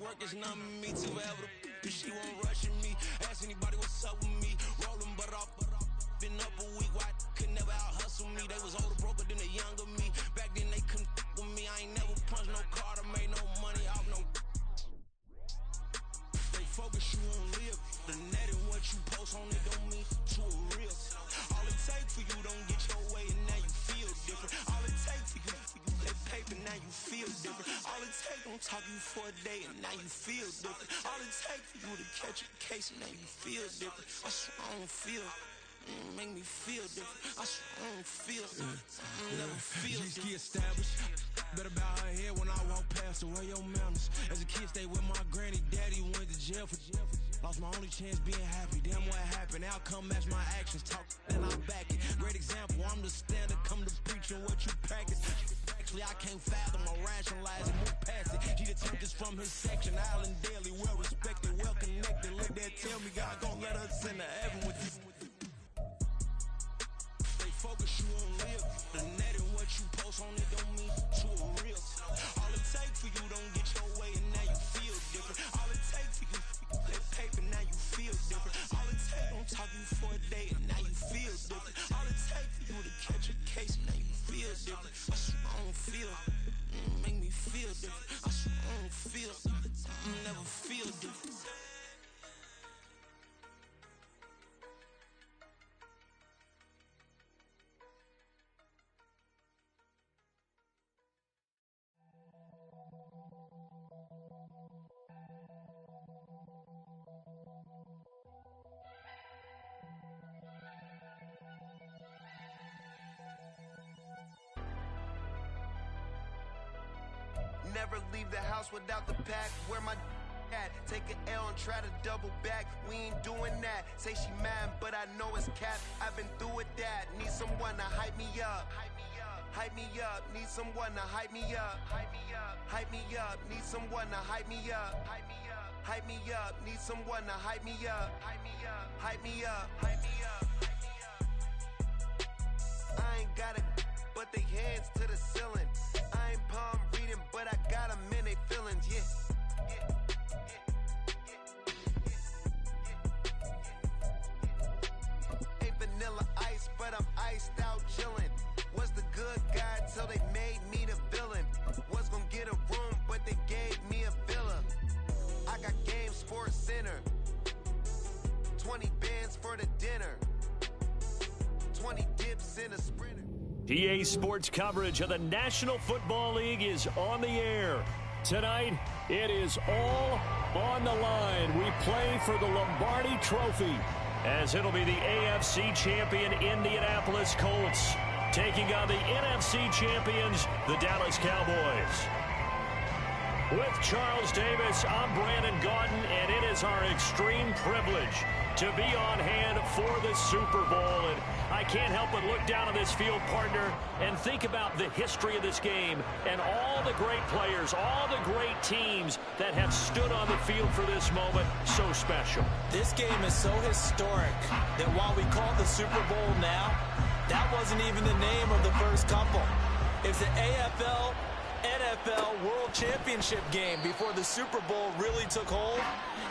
work is numbing me to ever the she won't rushing me. Ask anybody what's up with me. Rolling but off. Been up a week, why could never out hustle me? They was older, broker than the younger me. Back then they couldn't with me. I ain't never punched no card or made no money off no. They focus you on live. The net and what you post on it don't mean to a real. All it take for you don't get your way and now you feel different. All it take for you that paper, now you feel different. All it take don't talk you for a day and now you feel different. All it take for you to catch a case and now you feel different. I swear I don't feel. Make me feel different. I swear I don't feel. Never feel different. Established. Better bow her head when I walk past her. Where your manners? As a kid, stayed with my granny. Daddy went to jail for. Lost my only chance being happy. Damn, what happened? Outcome match my actions. Talk and I back it. Great example. I'm the standard. Come to preaching what you practice. Actually, I can't fathom or rationalize it. Move past it. He the tempters from his section. Island daily, well respected, well connected. Let that tell me God gon' let us into heaven with this. Focus you on live. The net and what you post on it don't mean to a real. All it take for you don't get your way and now you feel different. All it take for you that paper, now you feel different. All it take don't talk you for a day and now you feel different. All it take for you to catch a case and now you feel different. I swear I don't feel. Make me feel different. I swear I don't feel. Never feel different. Never leave the house without the pack. Where my at? Take an L and try to double back. We ain't doing that. Say she mad, but I know it's cap. I've been through with that. Need someone to hype me up. Hype me up. Need someone to hype me up. Hype me up. Need someone to hype me up. Hype me up. Need someone to hype me up. Hype me up. I ain't got it, but they hands to the ceiling. I ain't palm reading, but I got them in they feelings, yeah. Ain't vanilla ice, but I'm iced out chillin'. Was the good guy till they made me the villain. Was gonna get a room, but they gave me a villa. I got Game Sports Center. 20 bands for the dinner. 20 dips in a sprinter. PA Sports coverage of the National Football League is on the air. Tonight, it is all on the line. We play for the Lombardi Trophy, as it'll be the AFC champion Indianapolis Colts taking on the NFC champions, the Dallas Cowboys. With Charles Davis, I'm Brandon Gaudin, and it is our extreme privilege to be on hand for the Super Bowl. And I can't help but look down on this field, partner, and think about the history of this game and all the great players, all the great teams that have stood on the field for this moment. So special. This game is so historic that while we call it the Super Bowl now, that wasn't even the name of the first couple. It's the AFL NFL World Championship game before the Super Bowl really took hold.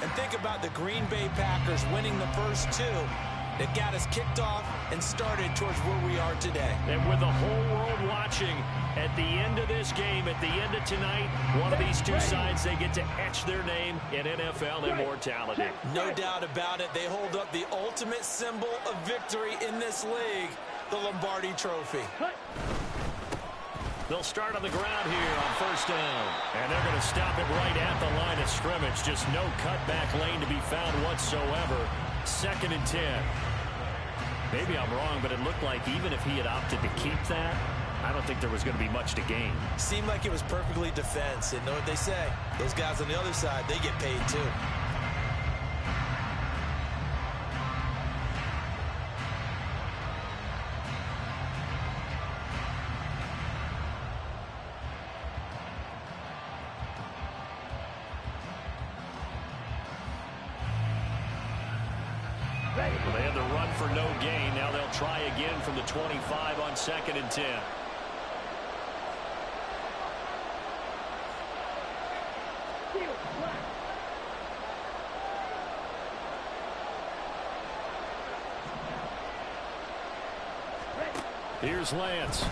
And think about the Green Bay Packers winning the first two that got us kicked off and started towards where we are today. And with the whole world watching, at the end of this game, at the end of tonight, one of these two sides, they get to etch their name in NFL immortality. No doubt about it. They hold up the ultimate symbol of victory in this league, the Lombardi Trophy. They'll start on the ground here on first down. And they're going to stop it right at the line of scrimmage. Just no cutback lane to be found whatsoever. 2nd and 10. Maybe I'm wrong, but it looked like even if he had opted to keep that, I don't think there was going to be much to gain. Seemed like it was perfectly defense. And know what they say? Those guys on the other side, they get paid too. Well, they had the run for no gain. Now they'll try again from the 25 on 2nd and 10. Here's Lance.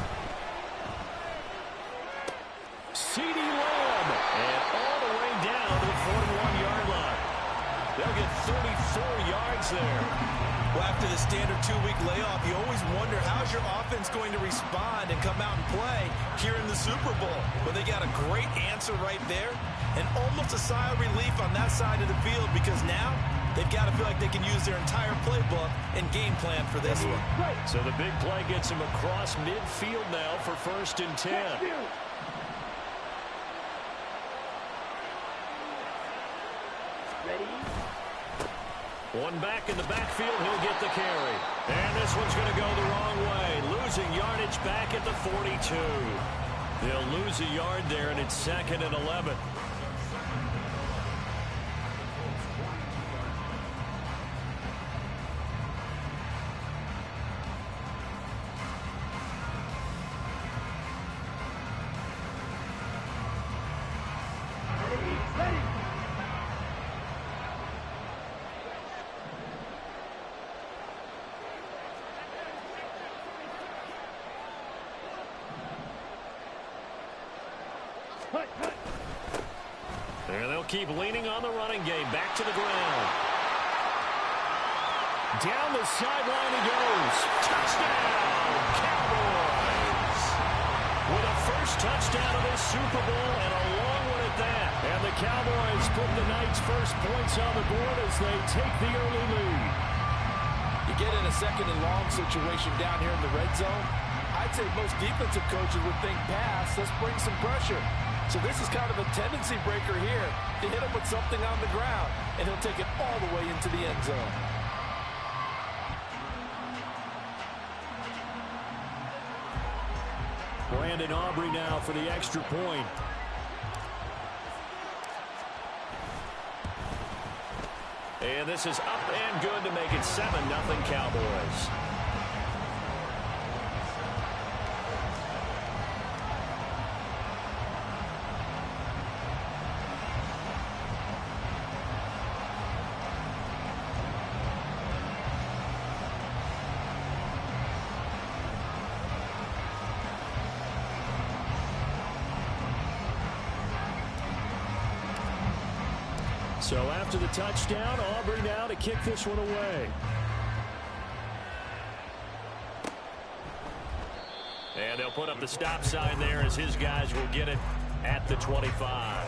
CeeDee Lamb. And all the way down to the 41-yard line. They'll get 34 yards there. Well, after the standard 2-week layoff, you always wonder how's your offense going to respond and come out and play here in the Super Bowl. But they got a great answer right there and almost a sigh of relief on that side of the field because now they've got to feel like they can use their entire playbook and game plan for this one. So the big play gets him across midfield now for 1st and 10. One back in the backfield, he'll get the carry. And this one's going to go the wrong way. Losing yardage back at the 42. They'll lose a yard there, and it's 2nd and 11. And they'll keep leaning on the running game. Back to the ground. Down the sideline he goes. Touchdown, Cowboys. With a first touchdown of this Super Bowl and a long one at that. And the Cowboys put the night's first points on the board as they take the early lead. You get in a 2nd and long situation down here in the red zone. I'd say most defensive coaches would think pass. Let's bring some pressure. So this is kind of a tendency breaker here to hit him with something on the ground, and he'll take it all the way into the end zone. Brandon Aubrey now for the extra point. And this is up and good to make it 7-0 Cowboys. So after the touchdown, Aubrey now to kick this one away. And they'll put up the stop sign there as his guys will get it at the 25.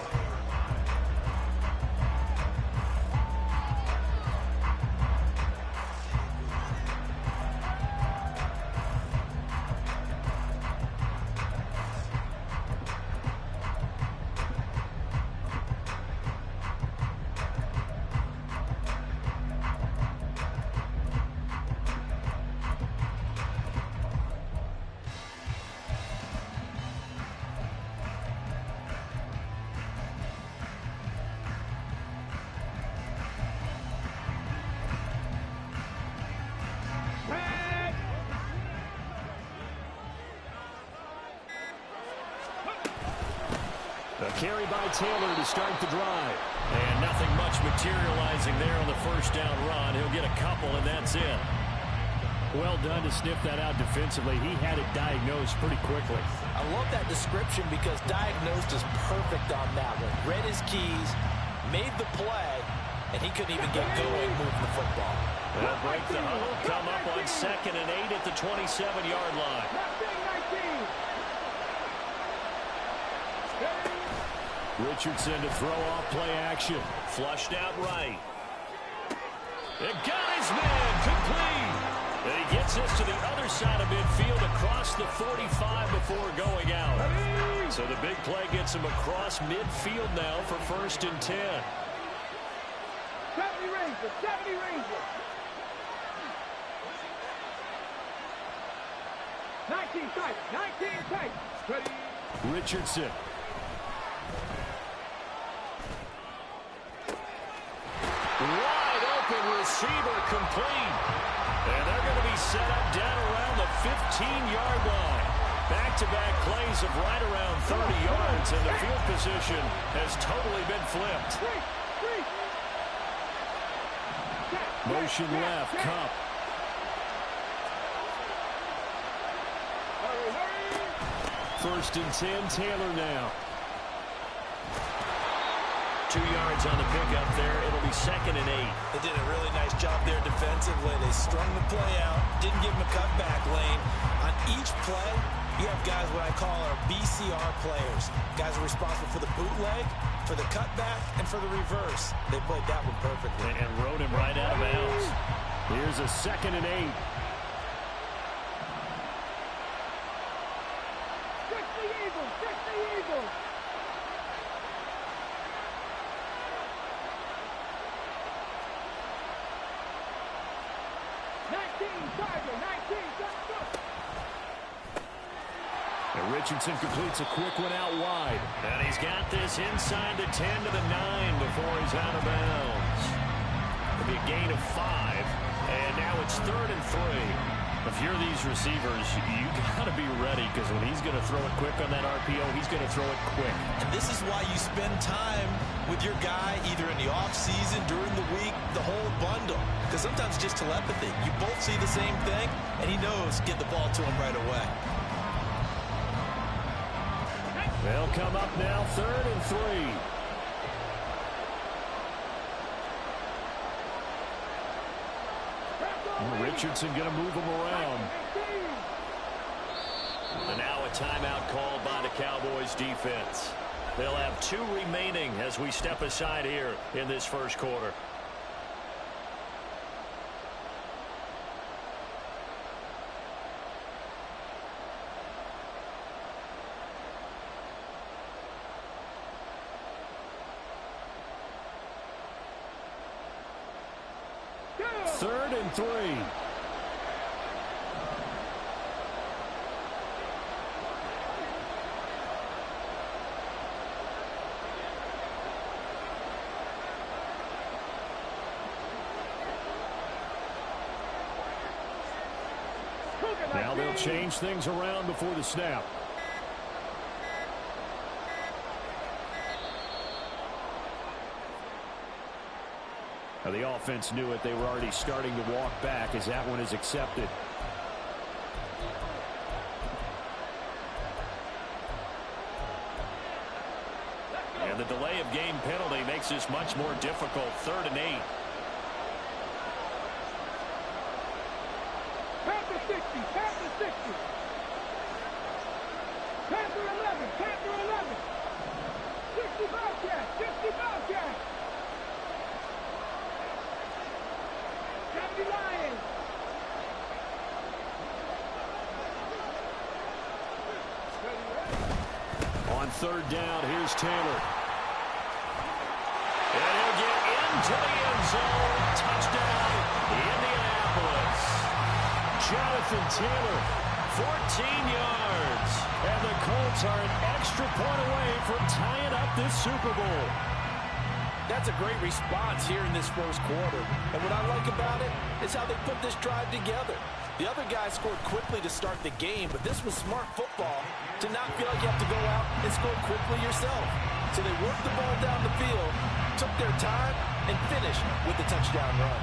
A carry by Taylor to start the drive. And nothing much materializing there on the first down run. He'll get a couple, and that's it. Well done to sniff that out defensively. He had it diagnosed pretty quickly. I love that description because diagnosed is perfect on that one. Read his keys, made the play, and he couldn't even get going moving the football. They'll break the huddle, come up on 2nd and 8 at the 27-yard line. Richardson to throw off play action. Flushed out right. And got his man complete. And he gets this to the other side of midfield across the 45 before going out. So the big play gets him across midfield now for 1st and 10. 70 Rangers, 70 Rangers. 19 tight, 19 tight. Ready. Richardson. Wide open receiver complete. And they're going to be set up down around the 15-yard line. Back-to-back plays of right around 30 yards, and the field position has totally been flipped. Motion left, Cup. First and 10, Taylor now. 2 yards on the pickup there. It'll be 2nd and 8. They did a really nice job there defensively. They strung the play out, didn't give him a cutback lane. On each play, you have guys what I call our BCR players. Guys are responsible for the bootleg, for the cutback, and for the reverse. They played that one perfectly. And rode him right out of bounds. Here's a 2nd and 8. And Richardson completes a quick one out wide. And he's got this inside the 10 to the 9 before he's out of bounds. It'll be a gain of 5. And now it's 3rd and 3. If you're these receivers, you got to be ready, because when he's going to throw it quick on that RPO, he's going to throw it quick. And this is why you spend time with your guy either in the offseason, during the week, the whole bundle. Because sometimes it's just telepathy. You both see the same thing, and he knows get the ball to him right away. They'll come up now 3rd and 3. Richardson going to move him around. And now a timeout called by the Cowboys defense. They'll have 2 remaining as we step aside here in this first quarter. Third and 3. Now they'll change things around before the snap. Now the offense knew it. They were already starting to walk back as that one is accepted. And the delay of game penalty makes this much more difficult. 3rd and 8. Panther 60, Panther 60. Panther 11, Panther 11. 60 Bobcats, 60 Bobcats. 70 Lions. On 3rd down, here's Taylor. And he'll get into the end zone. Touchdown, Indianapolis. Jonathan Taylor, 14 yards. And the Colts are an extra point away from tying up this Super Bowl. That's a great response here in this first quarter. And what I like about it is how they put this drive together. The other guys scored quickly to start the game, but this was smart football to not feel like you have to go out and score quickly yourself. So they worked the ball down the field, took their time, and finished with the touchdown run.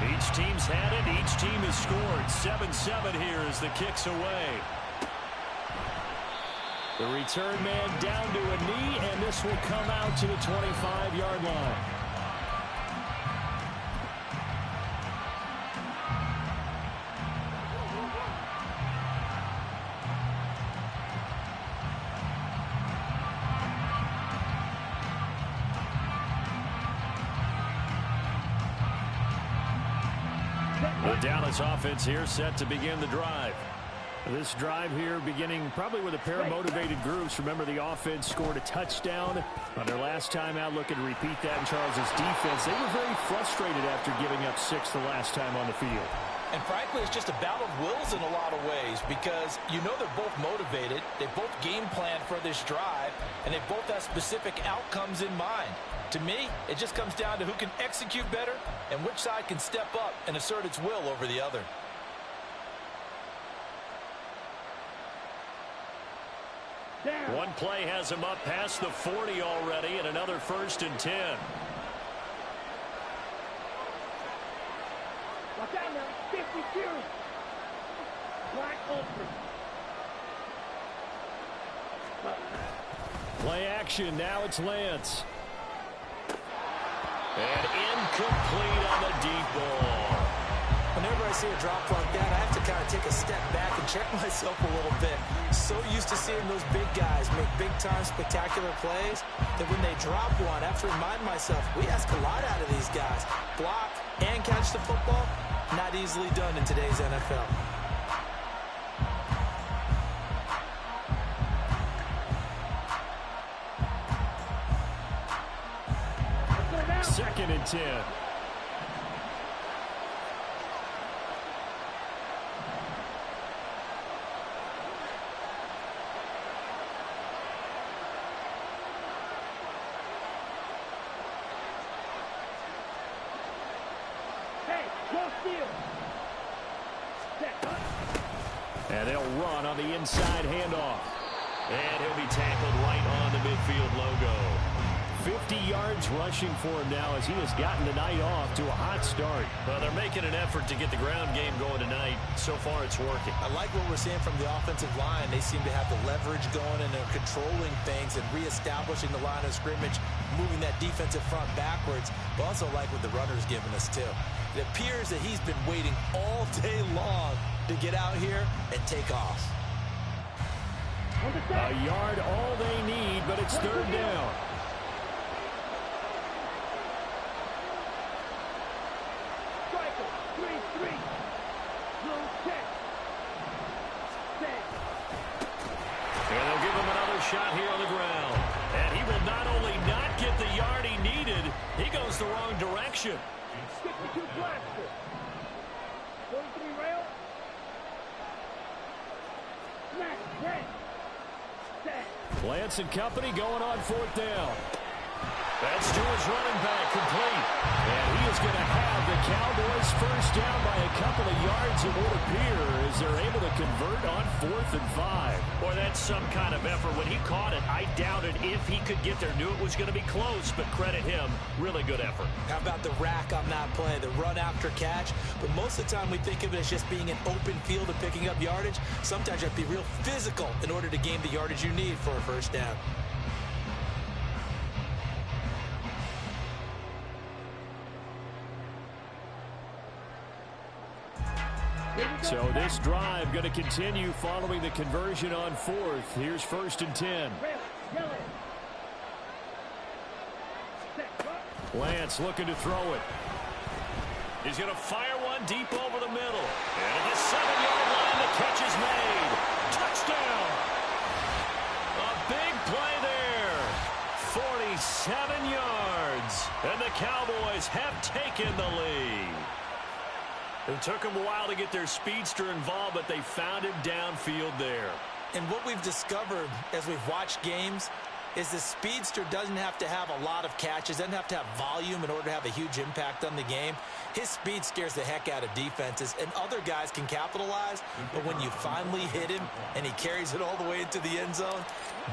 Each team's had it. Each team has scored. 7-7 here as the kick's away. The return man down to a knee, and this will come out to the 25-yard line. The Dallas offense here set to begin the drive. This drive here beginning probably with a pair of motivated groups. Remember, the offense scored a touchdown on their last time out. Looking to repeat that in Charles's defense. They were very frustrated after giving up 6 the last time on the field. And frankly, it's just a battle of wills in a lot of ways, because you know they're both motivated. They both game plan for this drive, and they both have specific outcomes in mind. To me, it just comes down to who can execute better and which side can step up and assert its will over the other. One play has him up past the 40 already, and another 1st and 10. Watch out now. 52. Wide open. Play action. Now it's Lance. And incomplete on the deep ball. Whenever I see a drop like that, I have to kind of take a step back and check myself a little bit. So used to seeing those big guys make big-time spectacular plays that when they drop one, I have to remind myself, we ask a lot out of these guys. Block and catch the football, not easily done in today's NFL. 2nd and 10. Hey, go steal. And they'll run on the inside handoff. And he'll be tackled right on the midfield logo. 50 yards rushing for him now as he has gotten the night off to a hot start. Well, they're making an effort to get the ground game going tonight. So far, it's working. I like what we're seeing from the offensive line. They seem to have the leverage going and they're controlling things and reestablishing the line of scrimmage, moving that defensive front backwards. But also like what the runner's giving us, too. It appears that he's been waiting all day long to get out here and take off. A yard all they need, but it's 3rd down. And they'll give him another shot here on the ground. And he will not only not get the yard he needed, he goes the wrong direction. 62 blaster. 43 rail. Smack, red. Set. Lance and company going on 4th down. That's to his running back, complete. And he is going to have the Cowboys first down by a couple of yards, it would appear, as they're able to convert on 4th and 5. Boy, that's some kind of effort. When he caught it, I doubted if he could get there. Knew it was going to be close, but credit him. Really good effort. How about the rack on that play, the run after catch? But most of the time we think of it as just being an open field and picking up yardage. Sometimes you have to be real physical in order to gain the yardage you need for a first down. So this drive going to continue following the conversion on 4th. Here's 1st and 10. Lance looking to throw it. He's going to fire one deep over the middle. And at the 7-yard line, the catch is made. Touchdown! A big play there. 47 yards. And the Cowboys have taken the lead. It took them a while to get their speedster involved, but they found him downfield there. And what we've discovered as we've watched games is the speedster doesn't have to have a lot of catches, doesn't have to have volume in order to have a huge impact on the game. His speed scares the heck out of defenses, and other guys can capitalize, but when you finally hit him and he carries it all the way into the end zone,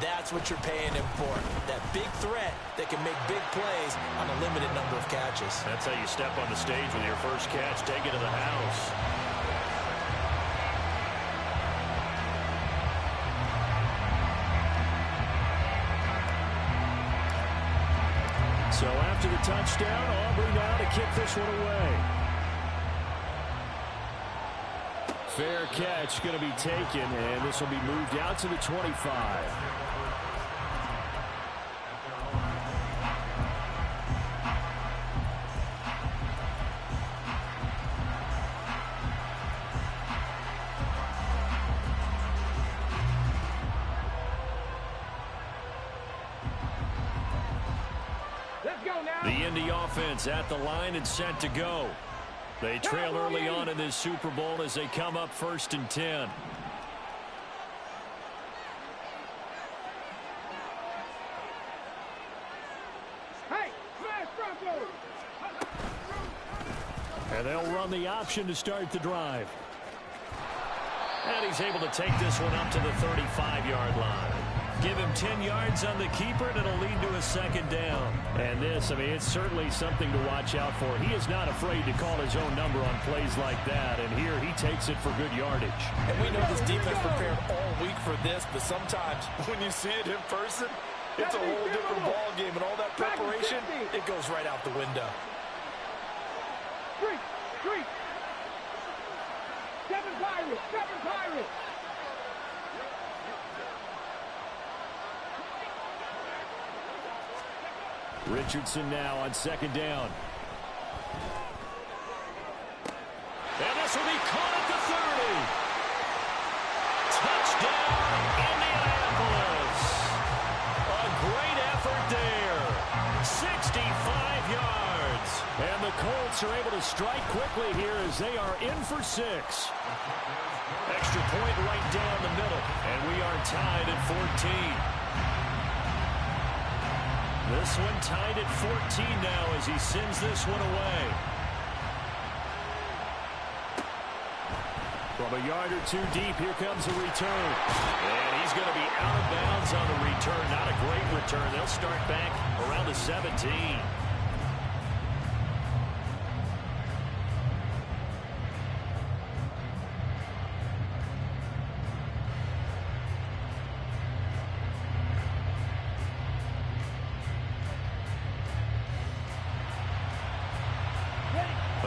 that's what you're paying him for. That big threat that can make big plays on a limited number of catches. That's how you step on the stage with your first catch, take it to the house. So after the touchdown, Aubrey now to kick this one away. Fair catch going to be taken, and this will be moved out to the 25. The Indy offense at the line and set to go. They trail early on in this Super Bowl as they come up 1st and 10. Hey, smash Broncos! And they'll run the option to start the drive. And he's able to take this one up to the 35-yard line. Give him 10 yards on the keeper, and it'll lead to a second down. And this, I mean, it's certainly something to watch out for. He is not afraid to call his own number on plays like that, and here he takes it for good yardage. And we know this defense prepared all week for this, but sometimes when you see it in person, it's a whole different ball game, and all that preparation, it goes right out the window. 3. 7 Pirates. Richardson now on second down. And this will be caught at the 30. Touchdown, Indianapolis. A great effort there. 65 yards. And the Colts are able to strike quickly here as they are in for 6. Extra point right down the middle. And we are tied at 14. This one tied at 14 now as he sends this one away. From a yard or two deep, here comes a return. And he's going to be out of bounds on the return. Not a great return. They'll start back around the 17.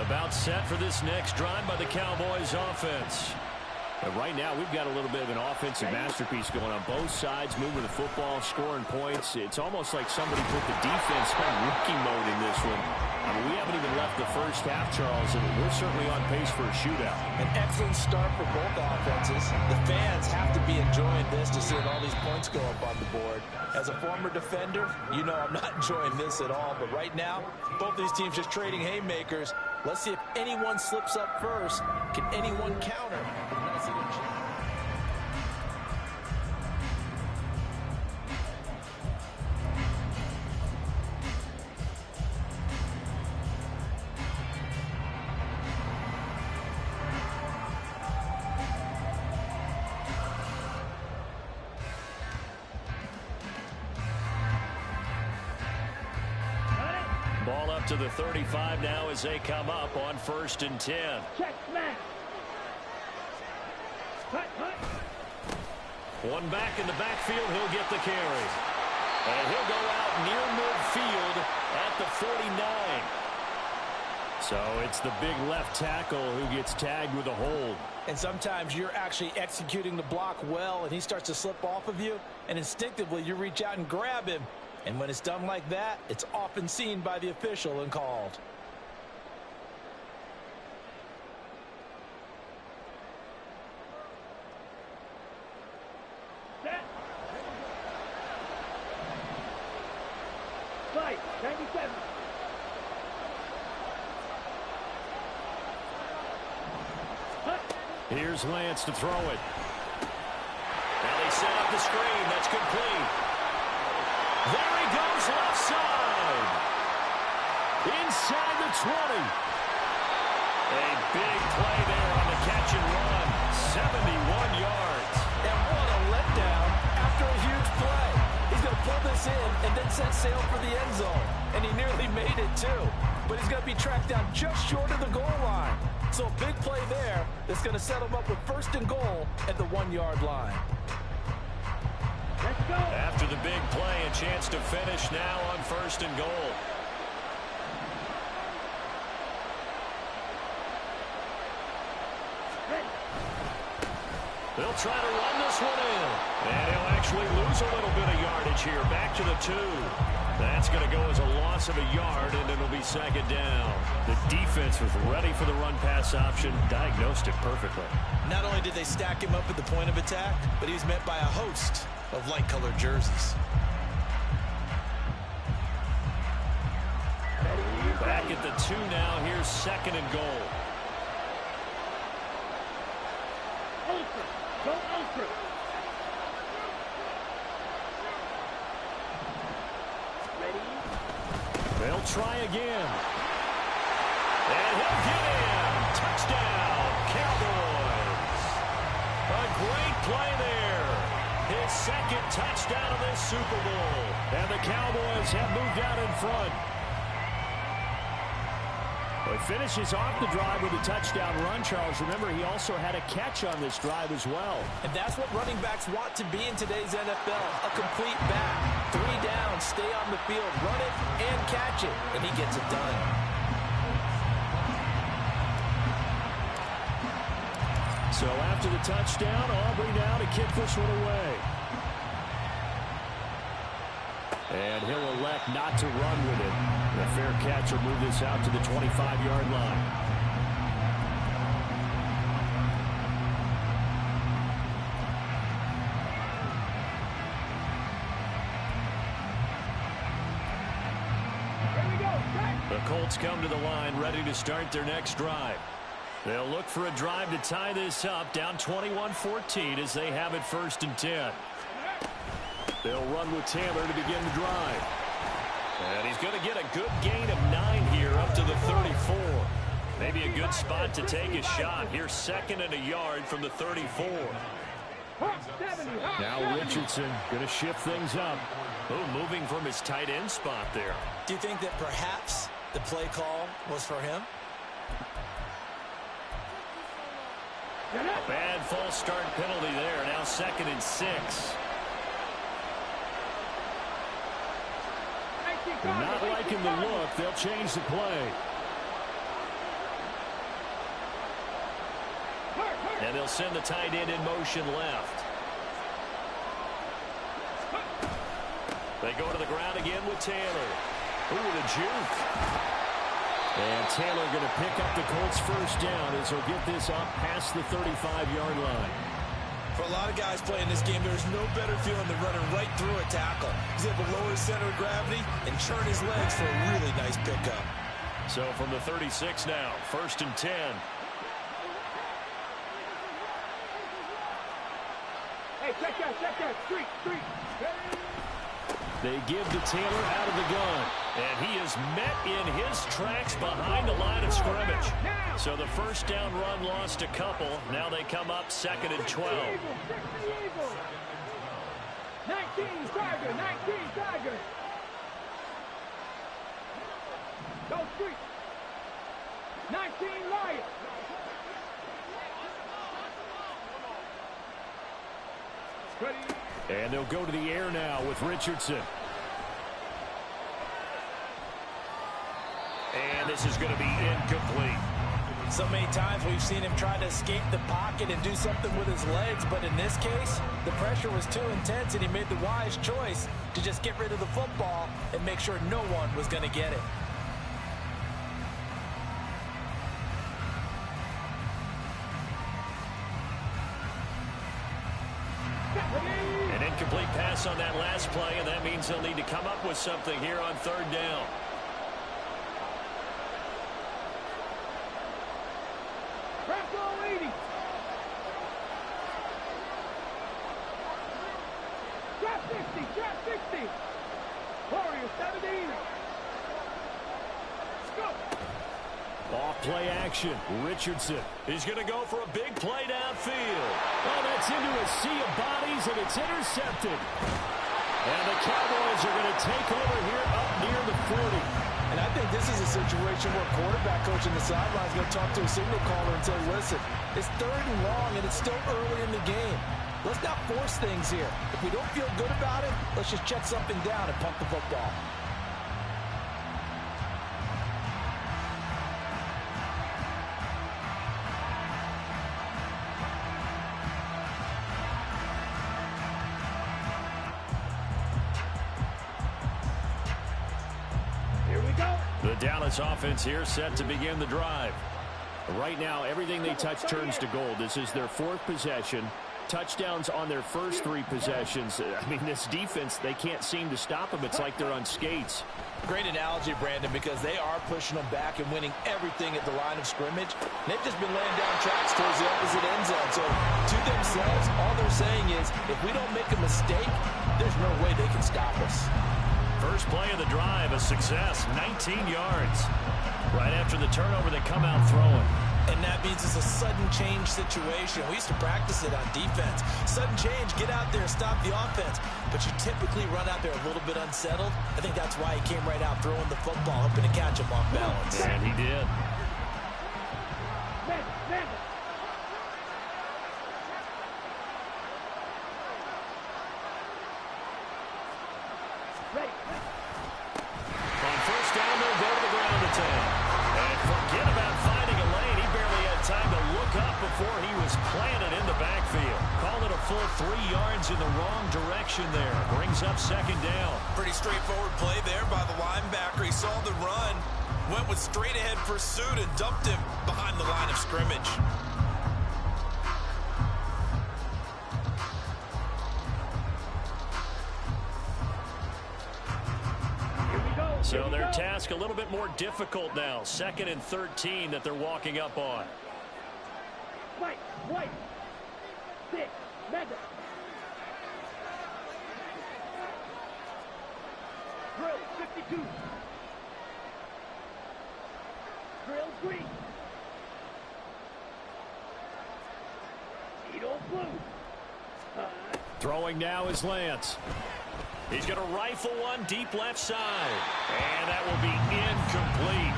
About set for this next drive by the Cowboys offense. But right now, we've got a little bit of an offensive masterpiece going on both sides, moving the football, scoring points. It's almost like somebody put the defense on rookie mode in this one. I mean, we haven't even left the first half, Charles, and we're certainly on pace for a shootout. An excellent start for both offenses. The fans have to be enjoying this to see all these points go up on the board. As a former defender, you know I'm not enjoying this at all. But right now, both these teams just trading haymakers. Let's see if anyone slips up first. Can anyone counter? Ball up to the 35 now as they come up on 1st and 10. Check smack. Hut. One back in the backfield, he'll get the carry. And he'll go out near midfield at the 49. So it's the big left tackle who gets tagged with a hold. And sometimes you're actually executing the block well, and he starts to slip off of you, and instinctively you reach out and grab him. And when it's done like that, it's often seen by the official and called. Set. Fight. 97. Hut. Here's Lance to throw it. Now they set up the screen. That's complete. There he goes left side. Inside the 20. A big play there on the catch and run. 71 yards. And what a letdown after a huge play. He's going to pull this in and then set sail for the end zone. And he nearly made it too. But he's going to be tracked down just short of the goal line. So a big play there that's going to set him up with 1st and goal at the 1-yard line. Let's go. After the big play, a chance to finish now on 1st and goal. Ready. They'll try to run this one in. And he'll actually lose a little bit of yardage here. Back to the 2. That's going to go as a loss of a yard, and it'll be 2nd down. The defense was ready for the run-pass option, diagnosed it perfectly. Not only did they stack him up at the point of attack, but he was met by a host of light-colored jerseys. Back at the 2 now. Here's 2nd and goal. Ultra. Go ultra. Ready. They'll try again. And he'll get in. Touchdown, Cowboys. A great play there. his second touchdown of this Super Bowl. And the Cowboys have moved out in front. Well, he finishes off the drive with a touchdown run, Charles. Remember, he also had a catch on this drive as well. And that's what running backs want to be in today's NFL. A complete back. 3 down, stay on the field, run it, and catch it. And he gets it done. So after the touchdown, Aubrey now to kick this one away. And he'll elect not to run with it. The fair catch will move this out to the 25-yard line. The Colts come to the line, ready to start their next drive. They'll look for a drive to tie this up, down 21-14 as they have it 1st and 10. They'll run with Taylor to begin the drive. And he's going to get a good gain of 9 here up to the 34. Maybe a good spot to take a shot. Here's 2nd and a yard from the 34. Now Richardson going to shift things up. Oh, moving from his tight end spot there. Do you think that perhaps the play call was for him? A bad false start penalty there. Now 2nd and 6. They're not liking the look. They'll change the play. And they'll send the tight end in motion left. They go to the ground again with Taylor. Ooh, the juke. And Taylor going to pick up the Colts' 1st down as he'll get this up past the 35-yard line. For a lot of guys playing this game, there's no better feeling than running right through a tackle. He's able to lower his center of gravity and churn his legs for a really nice pickup. So from the 36 now, 1st and 10. Hey, check that. Street. They give to Taylor out of the gun. And he is met in his tracks behind the line of scrimmage. So the 1st down run lost a couple. Now they come up 2nd and 12. 19 Tiger. Go Street. 19 Lion. And they'll go to the air now with Richardson. And this is going to be incomplete. So many times we've seen him try to escape the pocket and do something with his legs, but in this case, the pressure was too intense and he made the wise choice to just get rid of the football and make sure no one was going to get it. An incomplete pass on that last play, and that means they'll need to come up with something here on 3rd down. Trap 60. Warriors 17. Go. Off play action. Richardson. He's going to go for a big play downfield. Oh, that's into a sea of bodies, and it's intercepted. And the Cowboys are going to take over here up near the 40. And I think this is a situation where quarterback coach in the sideline is going to talk to a signal caller and say, listen, it's 3rd and long, and it's still early in the game. Let's not force things here. If we don't feel good about it, let's just check something down and punt the football. Here we go. The Dallas offense here set to begin the drive. Right now, everything they touch turns to gold. This is their 4th possession. Touchdowns on their first 3 possessions. I mean, this defense, they can't seem to stop them. It's like they're on skates. Great analogy, Brandon, because they are pushing them back and winning everything at the line of scrimmage. They've just been laying down tracks towards the opposite end zone. So to themselves, all they're saying is, if we don't make a mistake, there's no way they can stop us. First play of the drive, a success, 19 yards. Right after the turnover, they come out throwing. And that means it's a sudden change situation. We used to practice it on defense. Sudden change, get out there, stop the offense. But you typically run out there a little bit unsettled. I think that's why he came right out throwing the football, hoping to catch him off balance. And he did. On first down, they'll go to the ground attack. And forget about finding a lane. He barely had time to look up before he was planted in the backfield. Called it a full 3 yards in the wrong direction there. Brings up second down. Pretty straightforward play there by the linebacker. He saw the run, went with straight-ahead pursuit, and dumped him behind the line of scrimmage. So their task a little bit more difficult now. 2nd and 13 that they're walking up on. White. 6. Mega. Drill 52. Drill 3. Edo blue. Throwing now is Lance. He's going to rifle one deep left side. And that will be incomplete.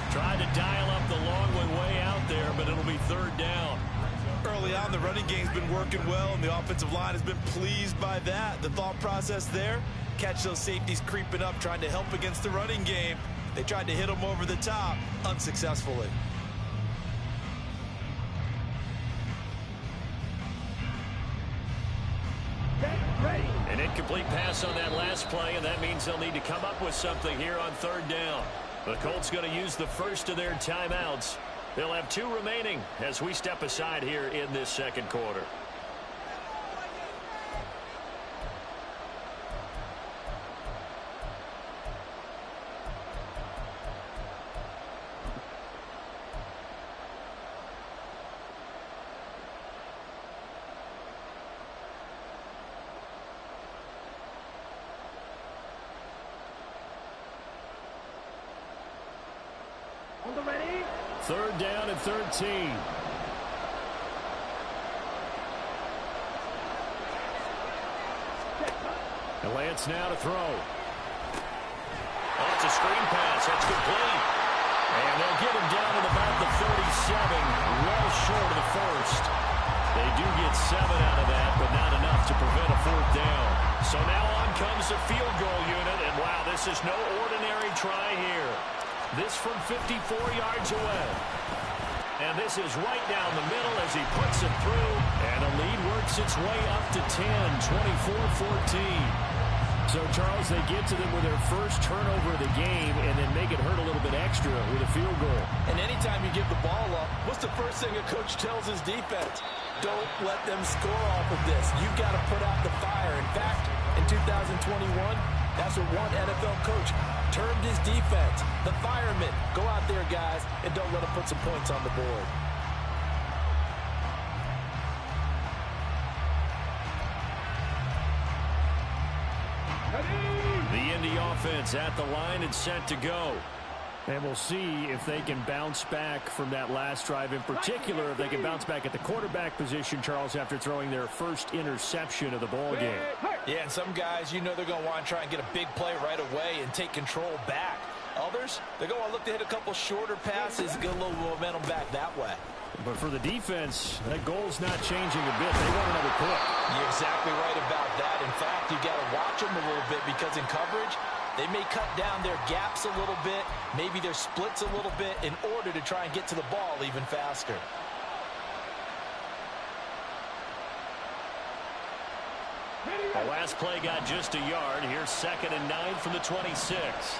Tried to dial up the long way out there, but it'll be 3rd down. Early on, the running game's been working well, and the offensive line has been pleased by that. The thought process there, catch those safeties creeping up, trying to help against the running game. They tried to hit them over the top, unsuccessfully. An incomplete pass on that last play, and that means they'll need to come up with something here on 3rd down. The Colts going to use the first of their timeouts. They'll have 2 remaining as we step aside here in this 2nd quarter. On the ready. 3rd down and 13. And Lance now to throw. Oh, it's a screen pass. That's complete. And they'll get him down at about the 37, well short of the first. They do get 7 out of that, but not enough to prevent a 4th down. So now on comes the field goal unit, and wow, this is no ordinary try here. This from 54 yards away. And this is right down the middle as he puts it through. And the lead works its way up to 10, 24-14. So, Charles, they get to them with their first turnover of the game and then make it hurt a little bit extra with a field goal. And anytime you give the ball up, what's the first thing a coach tells his defense? Don't let them score off of this. You've got to put out the fire. In fact, in 2021, that's what one NFL coach termed his defense. The firemen. Go out there, guys, and don't let them put some points on the board. The Indy offense at the line and set to go. And we'll see if they can bounce back from that last drive. In particular, if they can bounce back at the quarterback position, Charles, after throwing their first interception of the ball game. Yeah, and some guys, you know they're going to want to try and get a big play right away and take control back. Others, they're going to look to hit a couple shorter passes and get a little momentum back that way. But for the defense, that goal's not changing a bit. They want another pick. You're exactly right about that. In fact, you got to watch them a little bit because in coverage, they may cut down their gaps a little bit, maybe their splits a little bit in order to try and get to the ball even faster. The last play got just a yard. Here's 2nd and 9 from the 26.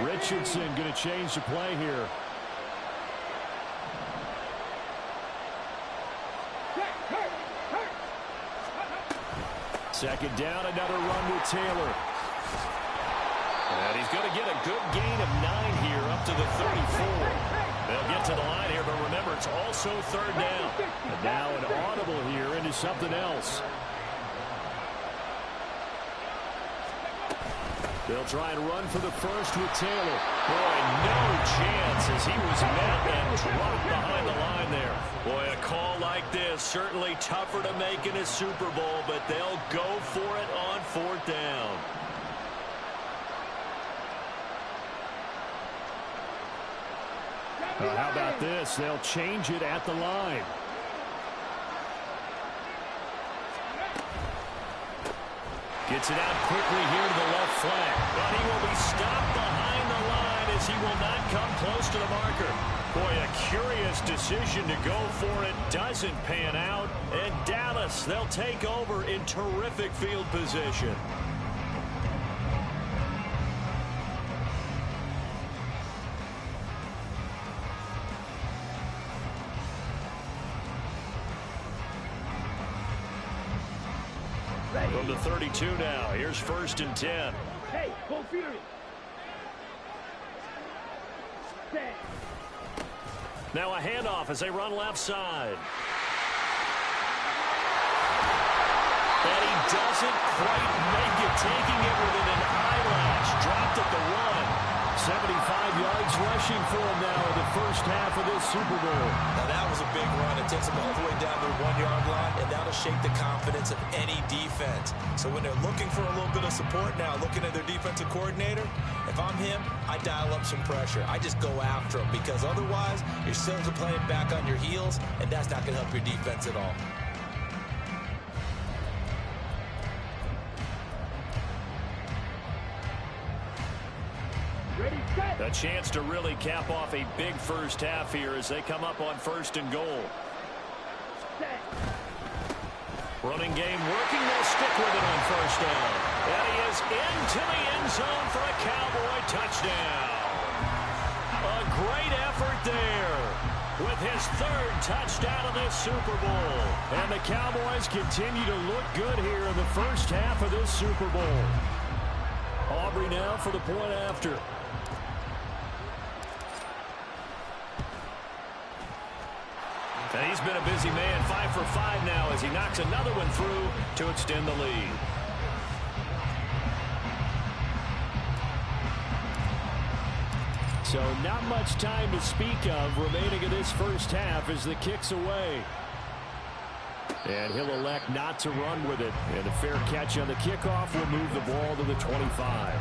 Richardson going to change the play here. Second down, another run with Taylor. And he's going to get a good gain of 9 here up to the 34. They'll get to the line here, but remember, it's also 3rd down. And now an audible here into something else. They'll try and run for the first with Taylor. Boy, no chance as he was met and dropped behind the line there. Boy, a call like this, certainly tougher to make in a Super Bowl, but they'll go for it on 4th down. How about this? They'll change it at the line. Gets it out quickly here to the left flank. But he will be stopped behind the line as he will not come close to the marker. Boy, a curious decision to go for it. Doesn't pan out. And Dallas, they'll take over in terrific field position. From the 32 now, here's 1st and 10. Hey, go Fury. Now a handoff as they run left side. And he doesn't quite make it, taking it within an eyelash. Dropped at the 1. 75 yards rushing for him now in the first half of this Super Bowl. Now that was a big run. It takes them all the way down to the 1-yard line, and that'll shake the confidence of any defense. So when they're looking for a little bit of support now, looking at their defensive coordinator, if I'm him, I dial up some pressure. I just go after him because otherwise you're still playing back on your heels, and that's not going to help your defense at all. A chance to really cap off a big first half here as they come up on 1st and goal. Running game working. They'll stick with it on 1st down. And he is into the end zone for a Cowboy touchdown. A great effort there with his 3rd touchdown of this Super Bowl. And the Cowboys continue to look good here in the first half of this Super Bowl. Aubrey now for the point after. And he's been a busy man, 5 for 5 now as he knocks another one through to extend the lead. So not much time to speak of remaining in this first half as the kick's away. And he'll elect not to run with it. And a fair catch on the kickoff will move the ball to the 25.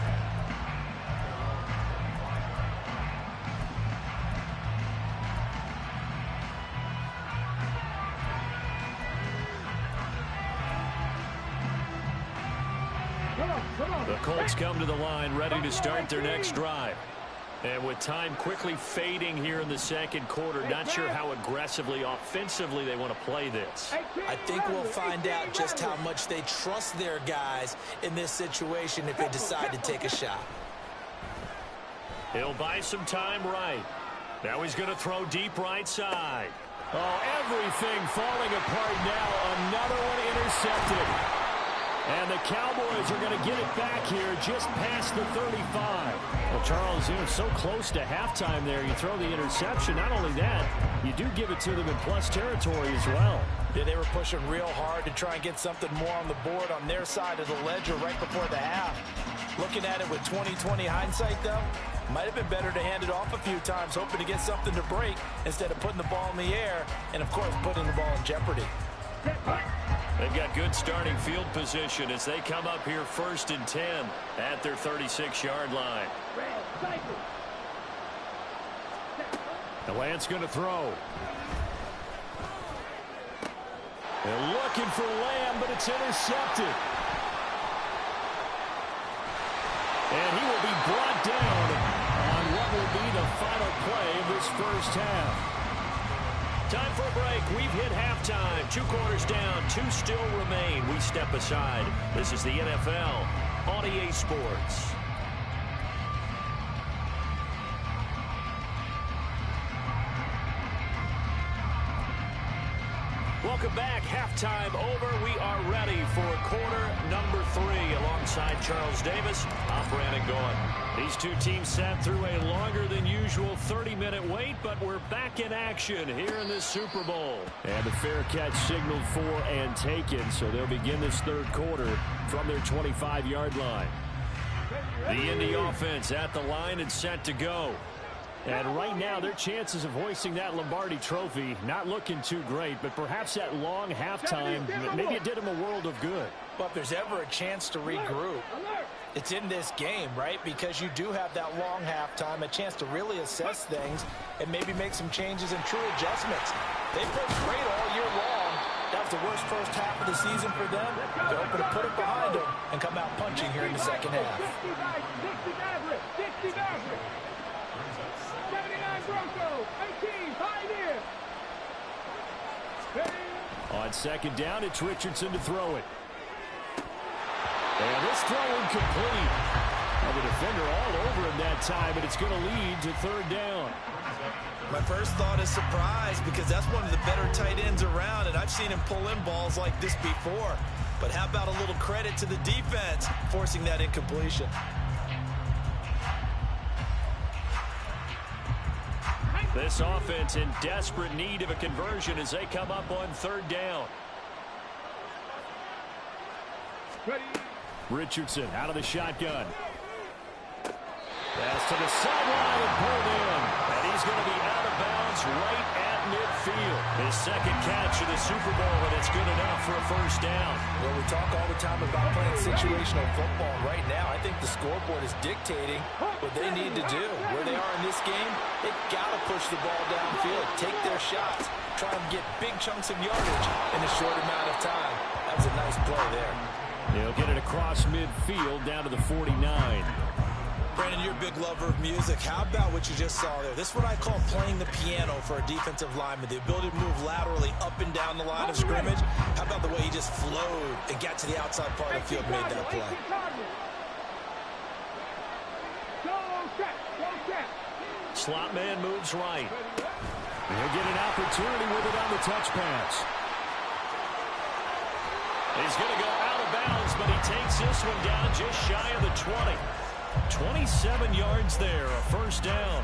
The Colts come to the line ready to start their next drive. And with time quickly fading here in the second quarter, not sure how aggressively, offensively they want to play this. I think we'll find out just how much they trust their guys in this situation if they decide to take a shot. He'll buy some time right. Now he's going to throw deep right side. Oh, everything falling apart now. Another one intercepted. And the Cowboys are going to get it back here just past the 35. Well, Charles, you know, so close to halftime there. You throw the interception. Not only that, you do give it to them in plus territory as well. Yeah, they were pushing real hard to try and get something more on the board on their side of the ledger right before the half. Looking at it with 20/20 hindsight, though, might have been better to hand it off a few times, hoping to get something to break instead of putting the ball in the air and, of course, putting the ball in jeopardy. They've got good starting field position as they come up here 1st and 10 at their 36-yard line. The Lance going to throw. They're looking for Lamb, but it's intercepted. And he will be brought down on what will be the final play of this first half. Time for a break. We've hit halftime. 2 quarters down. 2 still remain. We step aside. This is the NFL on EA Sports. Welcome back. Halftime over. We are ready for quarter number 3 alongside Charles Davis. I'm Brandon Gaughan. These two teams sat through a longer than usual 30-minute wait, but we're back in action here in this Super Bowl. And the fair catch signaled for and taken, so they'll begin this third quarter from their 25-yard line. The Indy offense at the line and set to go. And right now, their chances of hoisting that Lombardi trophy not looking too great, but perhaps that long halftime, maybe it did them a world of good. Well, if there's ever a chance to regroup, it's in this game, right? Because you do have that long halftime, a chance to really assess things and maybe make some changes and true adjustments. They played great all year long. That was the worst first half of the season for them. They're hoping to put it behind them and come out punching here in the second half. 60 Maverick. 79 Broncos. 18 Pioneer. On second down, it's Richardson to throw it. And this throw incomplete. Well, the defender all over him that time, but it's going to lead to third down. My first thought is surprise, because that's one of the better tight ends around, and I've seen him pull in balls like this before. But how about a little credit to the defense forcing that incompletion? This offense in desperate need of a conversion as they come up on third down. Richardson out of the shotgun. Pass to the sideline and pulled in. And he's going to be out of bounds right at midfield. His second catch of the Super Bowl, and it's good enough for a first down. Well, we talk all the time about playing situational football. Right now, I think the scoreboard is dictating what they need to do. Where they are in this game, they've got to push the ball downfield, take their shots, try and get big chunks of yardage in a short amount of time. That was a nice play there. They'll get it across midfield down to the 49. Brandon, you're a big lover of music. How about what you just saw there? This is what I call playing the piano for a defensive lineman. The ability to move laterally up and down the line of scrimmage. How about the way he just flowed and got to the outside part of the field and made that play? Slot man moves right. He'll get an opportunity with it on the touch pass. He's going to go out of bounds, but he takes this one down just shy of the 20. 27 yards there, a first down.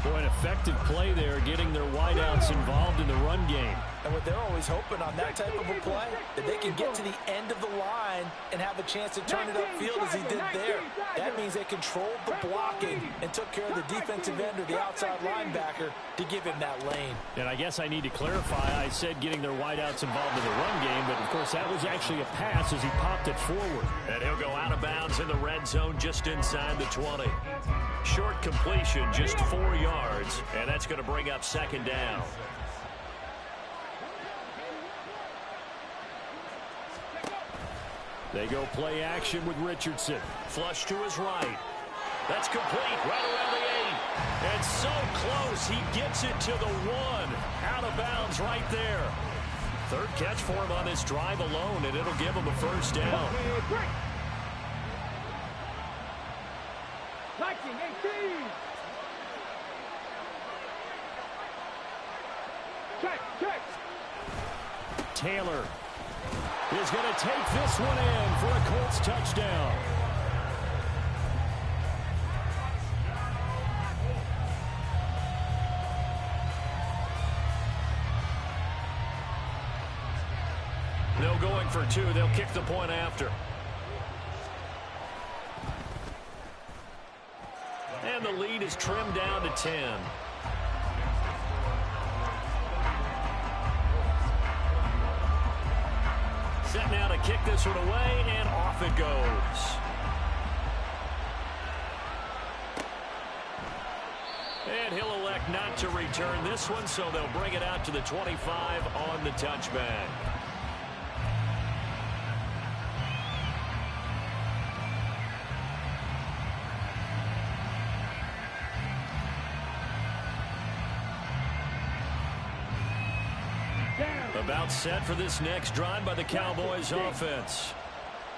Boy, an effective play there, getting their wideouts involved in the run game. And what they're always hoping on that type of a play, that they can get to the end of the line and have a chance to turn it upfield as he did there. That means they controlled the blocking and took care of the defensive end or the outside linebacker to give him that lane. And I guess I need to clarify, I said getting their wideouts involved in the run game, but of course that was actually a pass as he popped it forward. And he'll go out of bounds in the red zone just inside the 20. Short completion, just 4 yards, and that's going to bring up second down. They go play action with Richardson. Flush to his right. That's complete right around the 8. And so close, he gets it to the 1. Out of bounds right there. Third catch for him on this drive alone, and it'll give him a first down. Taylor is going to take this one in for a Colts touchdown. No going for 2. They'll kick the point after. And the lead is trimmed down to 10. Set now to kick this one away, and off it goes. And he'll elect not to return this one, so they'll bring it out to the 25 on the touchback. About set for this next drive by the Cowboys offense.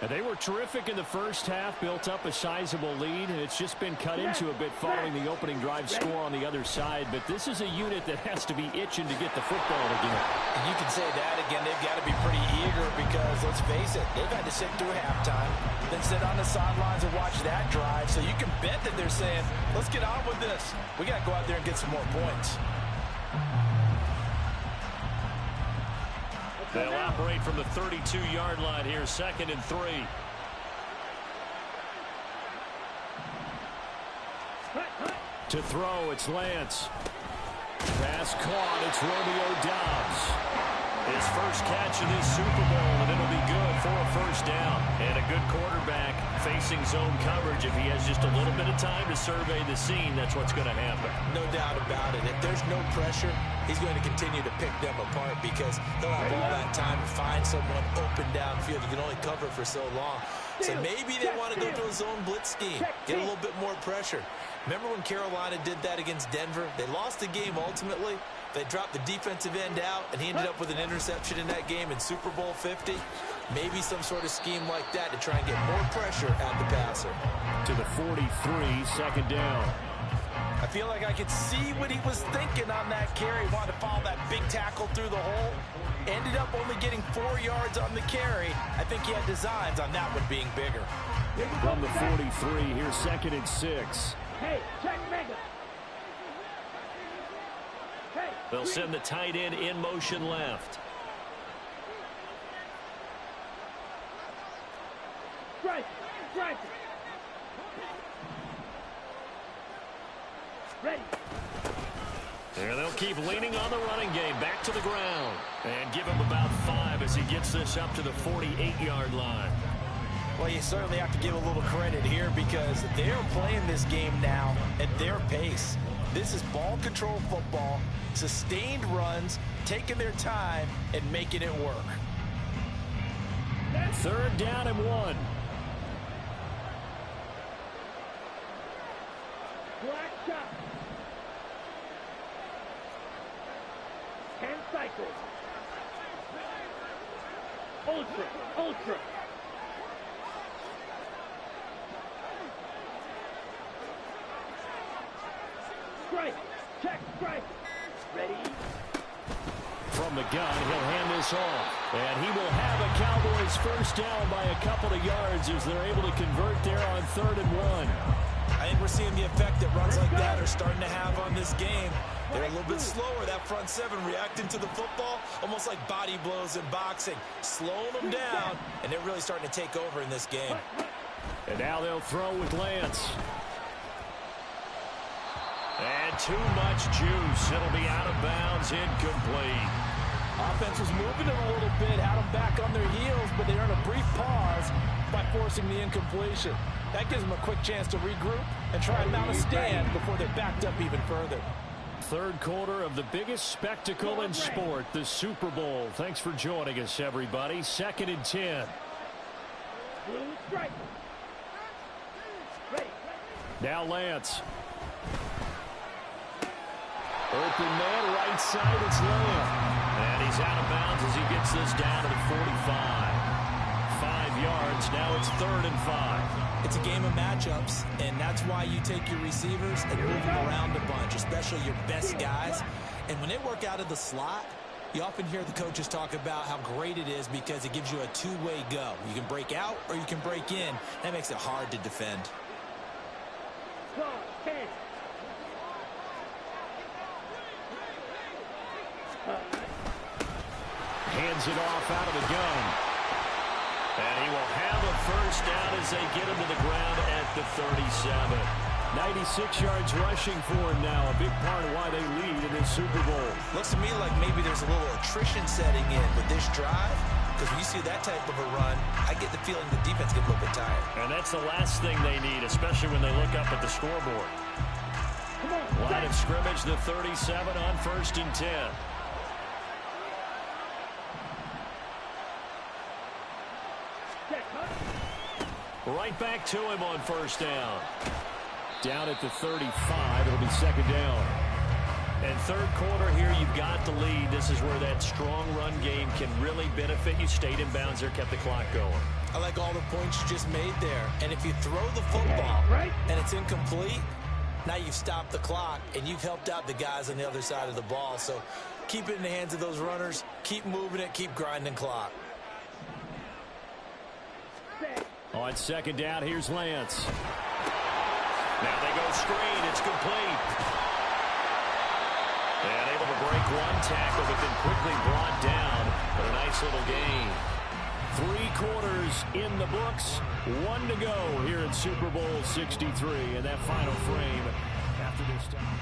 And they were terrific in the first half, built up a sizable lead, and it's just been cut into a bit following the opening drive score on the other side. But this is a unit that has to be itching to get the football again. And you can say that again. They've got to be pretty eager because, let's face it, they've had to sit through halftime, then sit on the sidelines and watch that drive. So you can bet that they're saying, let's get on with this. We got to go out there and get some more points. They'll operate from the 32-yard line here, 2nd and 3. To throw, it's Lance. Pass caught, it's Romeo Doubs. His first catch of this Super Bowl, and it'll be good for a first down. And a good quarterback facing zone coverage. If he has just a little bit of time to survey the scene, that's what's going to happen. No doubt about it. If there's no pressure, he's going to continue to pick them apart because he'll have all that time to find someone open downfield. You can only cover for so long. So maybe they want to go to a zone blitz scheme, get a little bit more pressure. Remember when Carolina did that against Denver? They lost the game ultimately. They dropped the defensive end out, and he ended up with an interception in that game in Super Bowl 50. Maybe some sort of scheme like that to try and get more pressure at the passer. To the 43, second down. I feel like I could see what he was thinking on that carry. Wanted to follow that big tackle through the hole. Ended up only getting 4 yards on the carry. I think he had designs on that one being bigger. From the 43, here's 2nd and 6. Hey, check Mega. They'll send the tight end in motion left. Strike. Ready. There they'll keep leaning on the running game. Back to the ground. And give him about 5 as he gets this up to the 48-yard line. Well, you certainly have to give a little credit here because they're playing this game now at their pace. This is ball control football, sustained runs, taking their time, and making it work. 3rd down and 1. Black shot. 10 cycles. Ultra. Strike. Check strike. Ready. From the gun, he'll hand this off. And he will have a Cowboys first down by a couple of yards as they're able to convert there on 3rd and 1. I think we're seeing the effect that runs like that are starting to have on this game. They're a little bit slower, that front 7, reacting to the football, almost like body blows in boxing, slowing them down, and they're really starting to take over in this game. And now they'll throw with Lance. And too much juice. It'll be out of bounds, incomplete. Offense was moving it a little bit, had them back on their heels, but they earned a brief pause by forcing the incompletion. That gives them a quick chance to regroup and try and mount a stand before they're backed up even further. 3rd quarter of the biggest spectacle in sport, the Super Bowl. Thanks for joining us, everybody. 2nd and 10. Blue strike. Ready. Now Lance. Open man, right side, it's Lamb. And he's out of bounds as he gets this down to the 45. 5 yards, now it's 3rd and 5. It's a game of matchups, and that's why you take your receivers and move them around a bunch, especially your best guys. And when they work out of the slot, you often hear the coaches talk about how great it is because it gives you a two-way go. You can break out or you can break in. That makes it hard to defend. Hands it off out of the gun. And he will have a first down as they get him to the ground at the 37. 96 yards rushing for him now, a big part of why they lead in this Super Bowl. Looks to me like maybe there's a little attrition setting in with this drive, because when you see that type of a run, I get the feeling the defense gets a little bit tired. And that's the last thing they need, especially when they look up at the scoreboard. Line of scrimmage, the 37 on 1st and 10. Right back to him on 1st down. Down at the 35, it'll be 2nd down. And 3rd quarter here, you've got the lead. This is where that strong run game can really benefit you. Stayed in bounds there, kept the clock going. I like all the points you just made there. And if you throw the football and it's incomplete, now you've stopped the clock and you've helped out the guys on the other side of the ball. So keep it in the hands of those runners. Keep moving it. Keep grinding clock. On 2nd down, here's Lance. Now they go screen. It's complete. And able to break one tackle, but then quickly brought down. But a nice little gain. 3 quarters in the books. 1 to go here in Super Bowl 63. And that final frame after this time.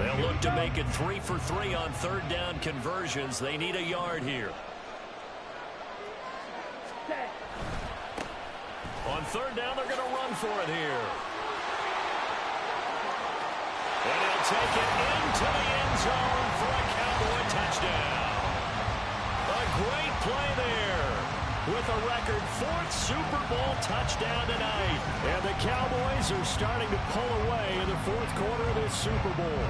They'll look to make it 3 for 3 on third down conversions. They need a yard here. On third down, they're going to run for it here. And he'll take it into the end zone for a Cowboy touchdown. A great play there with a record 4th Super Bowl touchdown tonight. And the Cowboys are starting to pull away in the 4th quarter of this Super Bowl.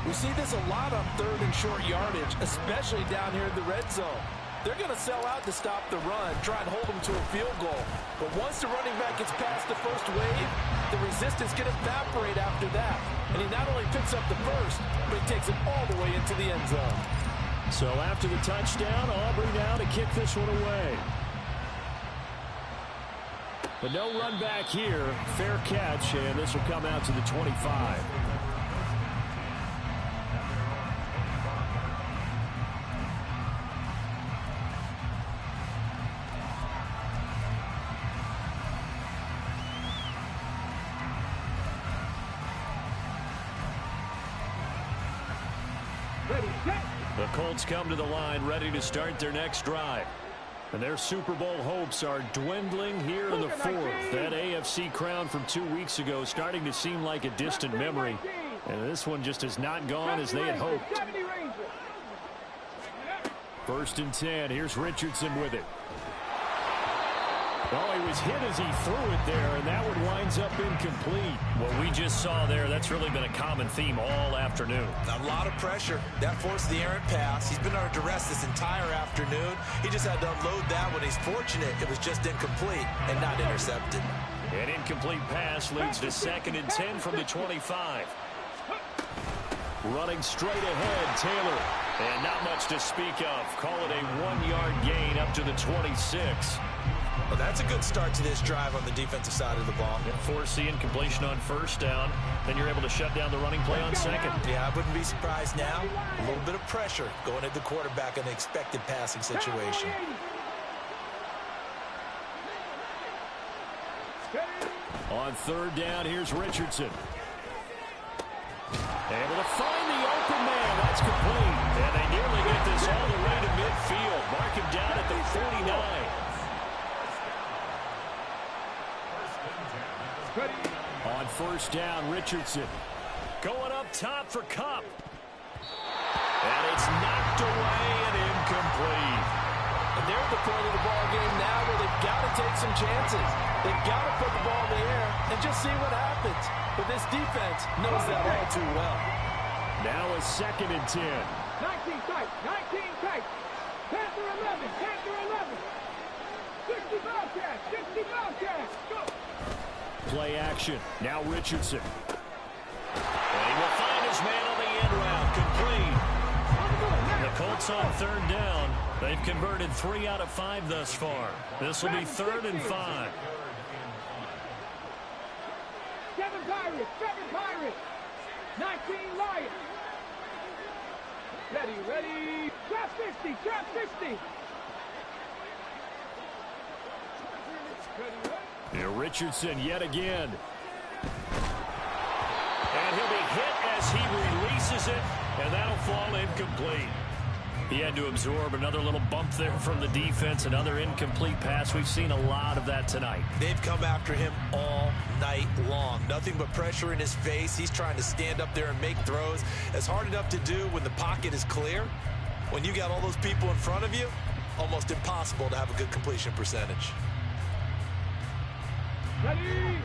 We see this a lot on third and short yardage, especially down here in the red zone. They're going to sell out to stop the run, try and hold them to a field goal. But once the running back gets past the first wave, the resistance can evaporate after that. And he not only picks up the first, but he takes it all the way into the end zone. So after the touchdown, Aubrey now to kick this one away. But no run back here. Fair catch, and this will come out to the 25. The Colts come to the line ready to start their next drive. And their Super Bowl hopes are dwindling here in the 4th. That AFC crown from 2 weeks ago starting to seem like a distant memory. And this one just has not gone as they had hoped. 1st and 10. Here's Richardson with it. Oh, he was hit as he threw it there, and that one winds up incomplete. What we just saw there, that's really been a common theme all afternoon. A lot of pressure. That forced the errant pass. He's been under duress this entire afternoon. He just had to unload that one. He's fortunate it was just incomplete and not intercepted. An incomplete pass leads to 2nd and 10 from the 25. Running straight ahead, Taylor. And not much to speak of. Call it a 1-yard gain up to the 26. Well, that's a good start to this drive on the defensive side of the ball. Force the incompletion on 1st down. Then you're able to shut down the running play on 2nd. Yeah, I wouldn't be surprised now. A little bit of pressure going at the quarterback in an expected passing situation. On 3rd down, here's Richardson. Able to find the open man. That's complete. And they nearly get this all the way to midfield. Mark him down at the 49. On 1st down, Richardson going up top for Kupp. And it's knocked away and incomplete. And they're at the point of the ball game now where they've got to take some chances. They've got to put the ball in the air and just see what happens. But this defense knows that all too well. Now a 2nd and 10. 19 tight, 19 tight. Panther 11, Panther 11. 60 Bobcats, 60 Bobcats. Go. Play action. Now Richardson. And he will find his man on the end route. Complete. The Colts on 3rd down. They've converted 3 out of 5 thus far. This will be 3rd and 5. 7 Pirates, 19 Lions. Ready. Trap 60, trap 60. Here Richardson yet again. And he'll be hit as he releases it, and that'll fall incomplete. He had to absorb another little bump there from the defense, another incomplete pass. We've seen a lot of that tonight. They've come after him all night long. Nothing but pressure in his face. He's trying to stand up there and make throws. It's hard enough to do when the pocket is clear. When you got all those people in front of you, almost impossible to have a good completion percentage.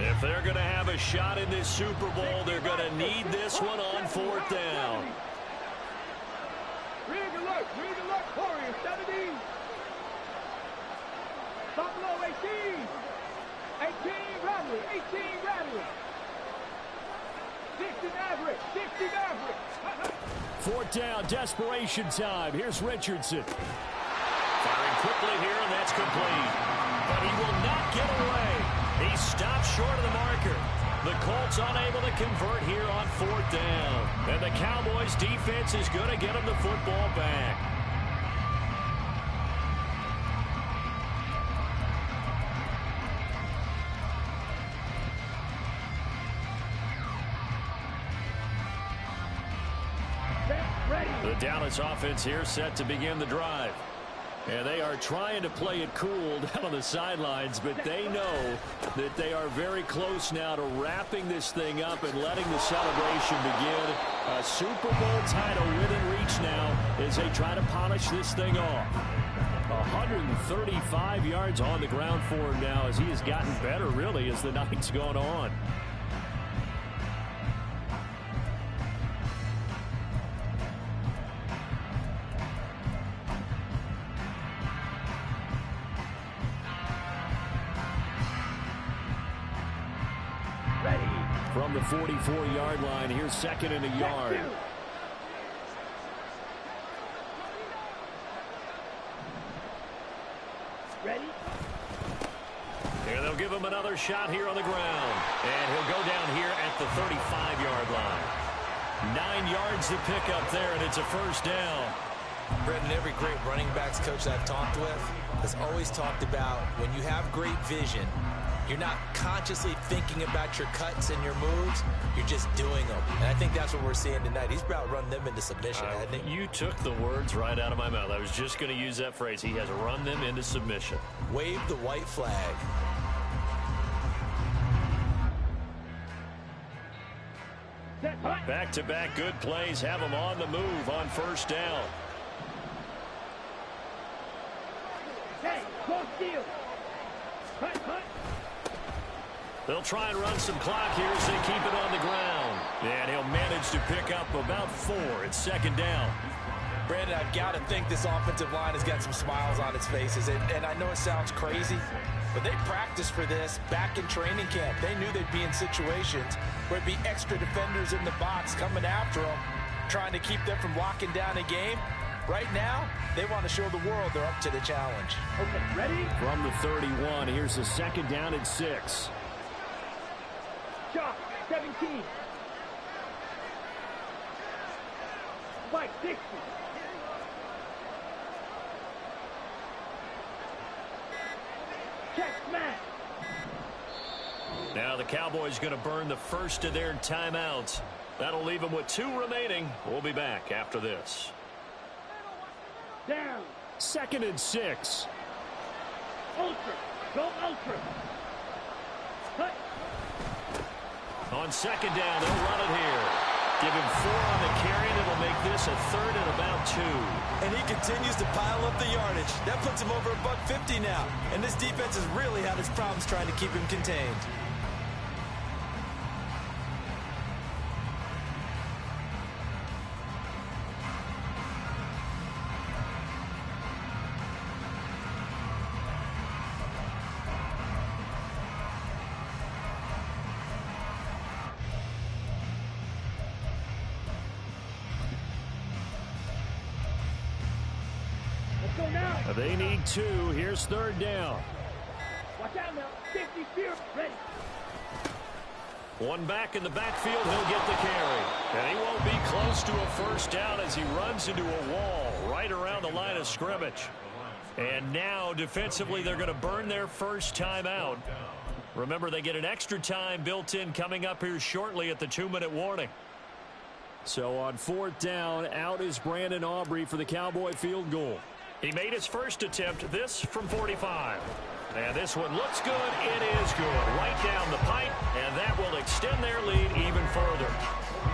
If they're going to have a shot in this Super Bowl, they're going to need this one on 4th down. Rig alert, Warriors 17. Buffalo 18. 18 Rattler, 18 Rattler. 60 Maverick, 60 Maverick. 4th down, desperation time. Here's Richardson. Firing quickly here, and that's complete. But he will not get away. He stopped short of the marker. The Colts unable to convert here on 4th down. And the Cowboys defense is going to get them the football back. The Dallas offense here set to begin the drive. And they are trying to play it cool down on the sidelines, but they know that they are very close now to wrapping this thing up and letting the celebration begin. A Super Bowl title within reach now as they try to polish this thing off. 135 yards on the ground for him now as he has gotten better, really, as the night's gone on. From the 44-yard line, here's 2nd and a yard. Ready? And they'll give him another shot here on the ground. And he'll go down here at the 35-yard line. 9 yards to pick up there, and it's a 1st down. Brendan, every great running backs coach I've talked with has always talked about when you have great vision, you're not consciously thinking about your cuts and your moves. You're just doing them. And I think that's what we're seeing tonight. He's about run them into submission, hasn't he? You took the words right out of my mouth. I was just going to use that phrase. He has run them into submission. Wave the white flag. Back-to-back good plays have him on the move on 1st down. Hey, cross field. Cut, cut. They'll try and run some clock here as they keep it on the ground. And he'll manage to pick up about 4. It's 2nd down. Brandon, I've got to think this offensive line has got some smiles on its faces. And I know it sounds crazy, but they practiced for this back in training camp. They knew they'd be in situations where it'd be extra defenders in the box coming after them, trying to keep them from locking down a game. Right now, they want to show the world they're up to the challenge. Okay, ready? From the 31, here's the 2nd down and 6. Shot, 17. Spike, 60. Check, smash. Now the Cowboys going to burn the first of their timeouts. That'll leave them with 2 remaining. We'll be back after this. Down. 2nd and 6. Ultra. Go ultra. Cut. On 2nd down, they'll run it here. Give him 4 on the carry, and it'll make this a 3rd and about 2. And he continues to pile up the yardage. That puts him over $150 now. And this defense has really had its problems trying to keep him contained. Go now. They need 2. Here's 3rd down. Watch out now. 50 spear. Ready. One back in the backfield. He'll get the carry. And he won't be close to a 1st down as he runs into a wall right around the line of scrimmage. And now, defensively, they're going to burn their first timeout. Remember, they get an extra time built in coming up here shortly at the 2-minute warning. So on 4th down, out is Brandon Aubrey for the Cowboy field goal. He made his first attempt, this from 45. And this one looks good. It is good. Right down the pipe, and that will extend their lead even further.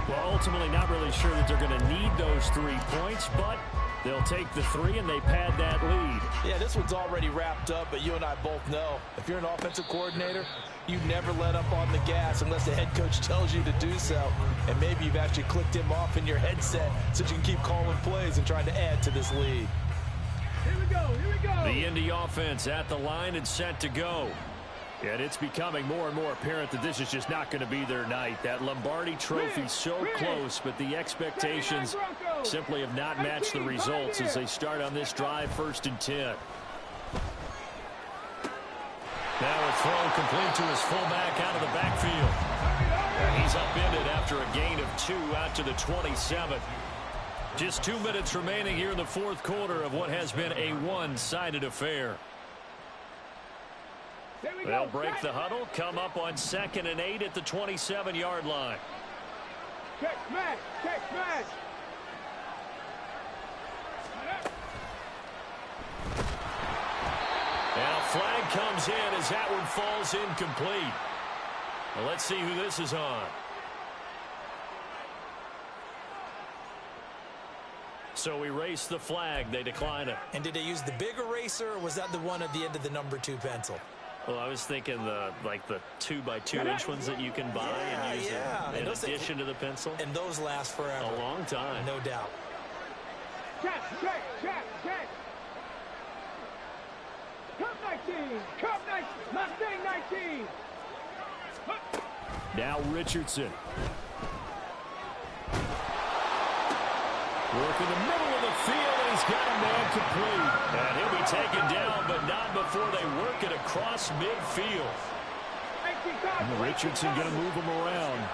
Well, ultimately not really sure that they're going to need those 3 points, but they'll take the 3 and they pad that lead. Yeah, this one's already wrapped up, but you and I both know if you're an offensive coordinator, you never let up on the gas unless the head coach tells you to do so. And maybe you've actually clicked him off in your headset so you can keep calling plays and trying to add to this lead. Here we go. Here we go. The Indy offense at the line and set to go. And it's becoming more and more apparent that this is just not going to be their night. That Lombardi trophy so close, but the expectations simply have not matched the results as they start on this drive 1st and 10. Now a throw complete to his fullback out of the backfield. And he's upended after a gain of 2 out to the 27. Just 2 minutes remaining here in the fourth quarter of what has been a one-sided affair. They'll break the huddle, come up on 2nd and 8 at the 27-yard line. Check smash, check smash. And a flag comes in as that one falls incomplete. Well, let's see who this is on. So erase the flag. They decline it. And did they use the big eraser, or was that the one at the end of the number 2 pencil? Well, I was thinking the 2x2-inch ones that you can buy and use in addition to the pencil. And those last forever. A long time. No doubt. Check, check, check, check. Cup 19, Cup 19, Mustang 19. Now Richardson. Work in the middle of the field, and he's got a man complete. And he'll be taken down, but not before they work it across midfield. And Richardson going to move him around.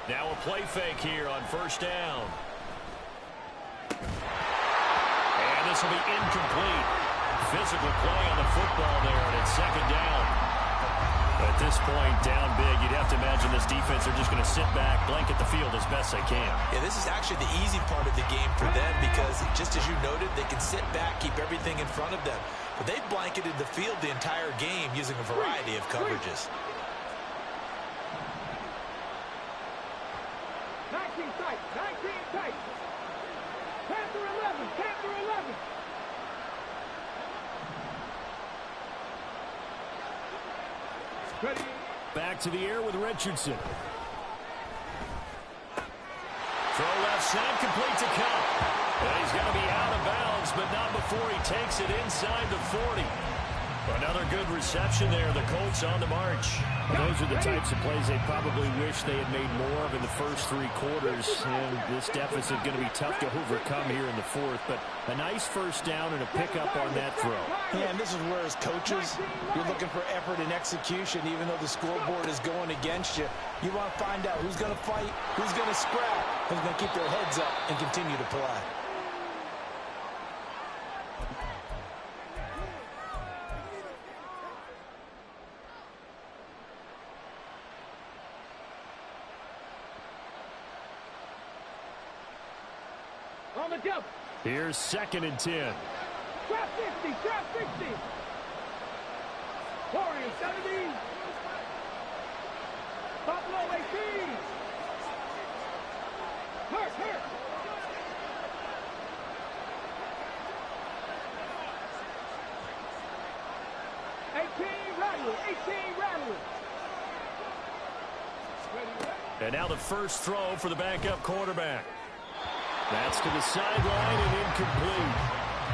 Now a play fake here on first down. And this will be incomplete. Physical play on the football there, and it's 2nd down. At this point, down big, you'd have to imagine this defense are just going to sit back, blanket the field as best they can. Yeah, this is actually the easy part of the game for them because, just as you noted, they can sit back, keep everything in front of them. But they've blanketed the field the entire game using a variety of coverages. 19 tight, 19 tight. Panther 11, Panther 11. Ready. Back to the air with Richardson. Throw left side, complete to Cup. And he's going to be out of bounds, but not before he takes it inside the 40. Another good reception there. The Colts on the march. Well, those are the types of plays they probably wish they had made more of in the first 3 quarters. And this deficit going to be tough to overcome here in the fourth. But a nice first down and a pickup on that throw. Yeah, and this is where, as coaches, you're looking for effort and execution. Even though the scoreboard is going against you, you want to find out who's going to fight, who's going to scrap, who's going to keep their heads up and continue to play. On the jump. Here's 2nd and 10. Trap 60, trap 60. Warriors 70. Buffalo 18. Hurt, hurt. 18 Rattler, 18 Rattler. And now the first throw for the backup quarterback. That's to the sideline and incomplete.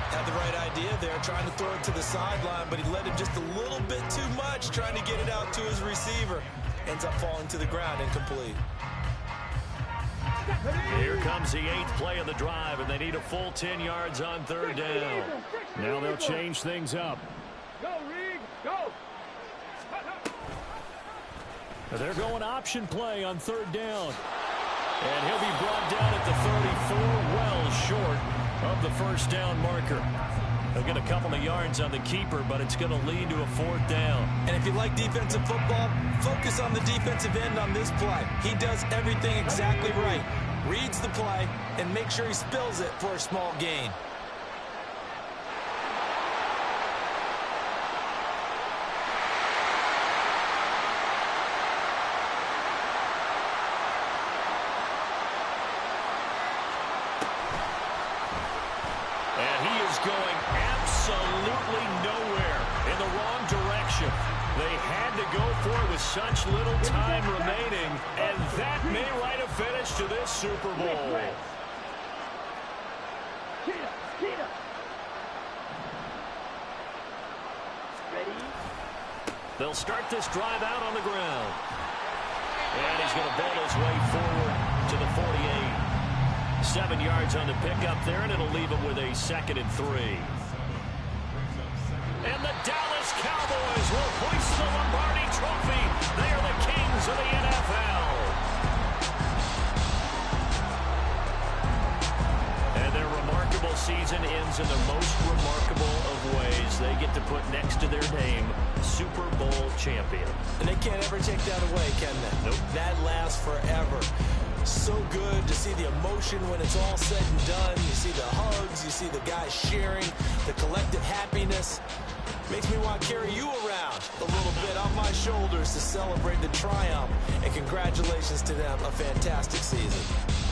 Had the right idea there, trying to throw it to the sideline, but he let him just a little bit too much, trying to get it out to his receiver. Ends up falling to the ground, incomplete. Here comes the 8th play of the drive, and they need a full 10 yards on 3rd down. Now they'll change things up. Go, Reed, go. They're going option play on 3rd down. And he'll be brought down at the 34, well short of the first down marker. They'll get a couple of yards on the keeper, but it's going to lead to a 4th down. And if you like defensive football, focus on the defensive end on this play. He does everything exactly right. Reads the play and makes sure he spills it for a small gain. Going absolutely nowhere in the wrong direction. They had to go for it with such little time remaining, and that may write a finish to this Super Bowl. They'll start this drive out on the ground. And he's going to bowl his way forward to the 48. 7 yards on the pickup there, and it'll leave him with a 2nd and 3. And the Dallas Cowboys will hoist the Lombardi Trophy. They are the kings of the NFL. And their remarkable season ends in the most remarkable of ways. They get to put next to their name, Super Bowl champion. And they can't ever take that away, can they? Nope. That lasts forever. So good to see the emotion when it's all said and done. You see the hugs, you see the guys sharing, the collective happiness. Makes me want to carry you around a little bit on my shoulders to celebrate the triumph. And congratulations to them, a fantastic season.